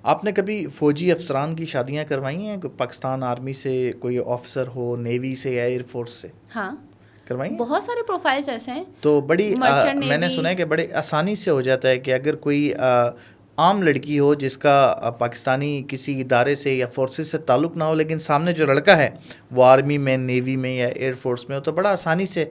آپ نے کبھی فوجی افسران کی شادیاں کروائی ہیں؟ پاکستان آرمی سے کوئی آفیسر ہو، نیوی سے یا ایئر فورس سے؟ ہاں کروائی ہیں؟ بہت سارے پروفائلز ایسے ہیں. تو بڑی مرچنٹ میں نے نیوی. سنا ہے کہ بڑے آسانی سے ہو جاتا ہے کہ اگر کوئی عام لڑکی ہو جس کا پاکستانی کسی ادارے سے یا فورسز سے تعلق نہ ہو، لیکن سامنے جو لڑکا ہے وہ آرمی میں، نیوی میں یا ایئر فورس میں ہو، تو بڑا آسانی سے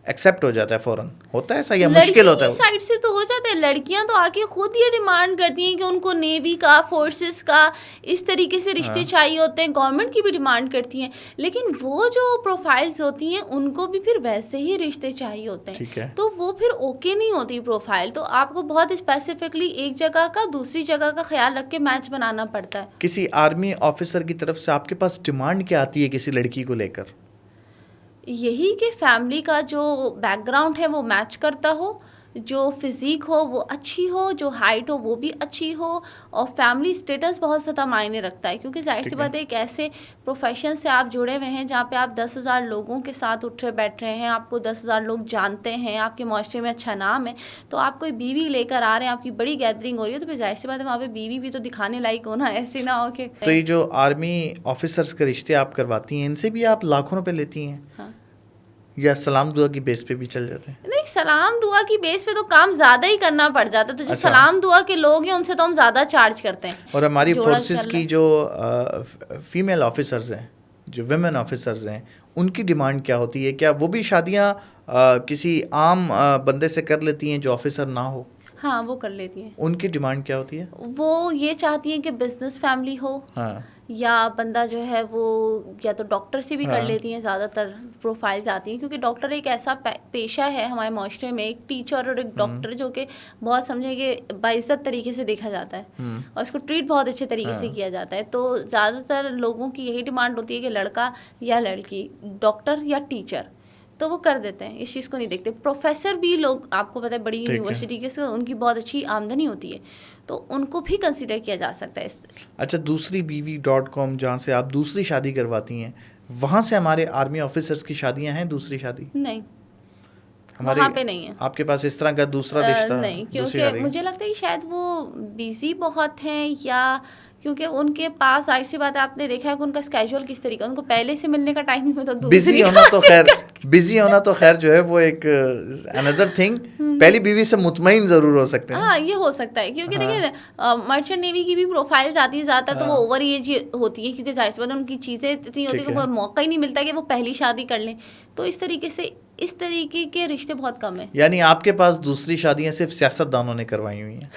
ایکسیپٹ ہو جاتا ہے فوراً. ہوتا ہے ایسا یا مشکل ہوتا ہے؟ لڑکی کی سائڈ سے تو ہو جاتا ہے. لڑکیاں تو آ کے خود یہ ڈیمانڈ کرتی ہیں کہ ان کو نیوی کا، فورسز کا اس طریقے سے رشتے چاہیے ہوتے ہیں. گورنمنٹ کی بھی ڈیمانڈ کرتی ہیں، لیکن وہ جو پروفائلز ہوتی ہیں ان کو بھی پھر ویسے ہی رشتے چاہیے ہوتے ہیں. ٹھیک ہے. تو وہ پھر اوکے نہیں ہوتی پروفائل. تو آپ کو بہت اسپیسیفکلی ایک جگہ کا دوسری جگہ کا خیال رکھ کے میچ بنانا پڑتا ہے. کسی آرمی آفیسر کی طرف سے آپ کے پاس ڈیمانڈ کیا آتی ہے کسی لڑکی کو لے کر؟ یہی کہ فیملی کا جو بیک گراؤنڈ ہے وہ میچ کرتا ہو، جو فزیک ہو وہ اچھی ہو، جو ہائٹ ہو وہ بھی اچھی ہو، اور فیملی اسٹیٹس بہت زیادہ معنی رکھتا ہے. کیونکہ ظاہر سی بات ہے ایک ایسے پروفیشن سے آپ جڑے ہوئے ہیں جہاں پہ آپ 10,000 لوگوں کے ساتھ اٹھے بیٹھ رہے ہیں، آپ کو 10,000 لوگ جانتے ہیں، آپ کے معاشرے میں اچھا نام ہے. تو آپ کوئی بیوی لے کر آ رہے ہیں، آپ کی بڑی گیدرنگ ہو رہی ہے، تو پھر ظاہر سی بات ہے وہاں پہ بیوی بھی تو دکھانے لائق ہونا، ایسے نہ ہو کہ. تو یہ جو آرمی آفیسرس کے رشتے آپ کرواتی ہیں ان سے بھی آپ لاکھوں روپے لیتی ہیں؟ ہاں. یا سلام دعا کی بیس پہ بھی چل جاتے ہیں؟ نہیں، سلام دعا کی بیس پہ تو کام زیادہ ہی کرنا پڑ جاتا ہے. تو جو سلام دعا کے لوگ ہیں ان سے تو ہم زیادہ چارج کرتے ہیں. اور ہماری فورسز کی جو فیمیل آفیسرز ہیں، جو ویمن آفیسرز ہیں، ان کی ڈیمانڈ کیا ہوتی ہے؟ کیا وہ بھی شادیاں کسی عام بندے سے کر لیتی ہیں جو آفیسر نہ ہو؟ ہاں وہ کر لیتی ہیں. ان کی ڈیمانڈ کیا ہوتی ہے؟ وہ یہ چاہتی ہیں کہ بزنس فیملی ہو، ہاں، یا بندہ جو ہے وہ یا تو ڈاکٹر سے بھی کر لیتی ہیں. زیادہ تر پروفائلز آتی ہیں کیونکہ ڈاکٹر ایک ایسا پیشہ ہے ہمارے معاشرے میں. ایک ٹیچر اور ایک ڈاکٹر جو کہ بہت سمجھیں کہ باعزت طریقے سے دیکھا جاتا ہے اور اس کو ٹریٹ بہت اچھے طریقے سے کیا جاتا ہے. تو زیادہ تر لوگوں کی یہی ڈیمانڈ ہوتی ہے کہ لڑکا یا لڑکی ڈاکٹر یا ٹیچر، تو وہ کر دیتے ہیں، اس چیز کو نہیں دیکھتے. پروفیسر بھی لوگ آپ کو پتہ ہے بڑی یونیورسٹی کے ان کی بہت اچھی آمدنی ہوتی ہے، تو ان کو بھی کنسیڈر کیا جا سکتا ہے. اچھا، دوسری بیوی.com جہاں سے آپ دوسری شادی کرواتی ہیں، وہاں سے ہمارے آرمی آفیسرس کی شادیاں ہیں دوسری شادی؟ نہیں، ہمارے وہاں پہ نہیں ہے. آپ کے پاس اس طرح کا دوسرا رشتہ نہیں، کیونکہ مجھے لگتا ہے کہ شاید وہ بیزی بہت ہیں، یا کیونکہ ان کے پاس ظاہر سی بات ہے آپ نے دیکھا ہے کہ ان کا اسکیجول کس طریقہ، ان کو پہلے سے ملنے کا ٹائم نہیں ہوتا. بزی ہونا تو خیر جو ہے وہ ایک اندر تھنگ. پہلی بیوی سے مطمئن ضرور ہو سکتے ہیں. ہاں یہ ہو سکتا ہے، کیونکہ دیکھیں مرچنٹ نیوی کی بھی پروفائلز آتی ہیں زیادہ تر تو وہ اوور ایج ہوتی ہے، کیونکہ ظاہر سی بات ہے ان کی چیزیں اتنی ہوتی ہیں کہ وہ موقع ہی نہیں ملتا کہ وہ پہلی شادی کر لیں. تو اس طریقے کے رشتے بہت کم ہیں. یعنی آپ کے پاس دوسری شادیاں صرف سیاست دانوں نے کروائی ہوئی ہیں؟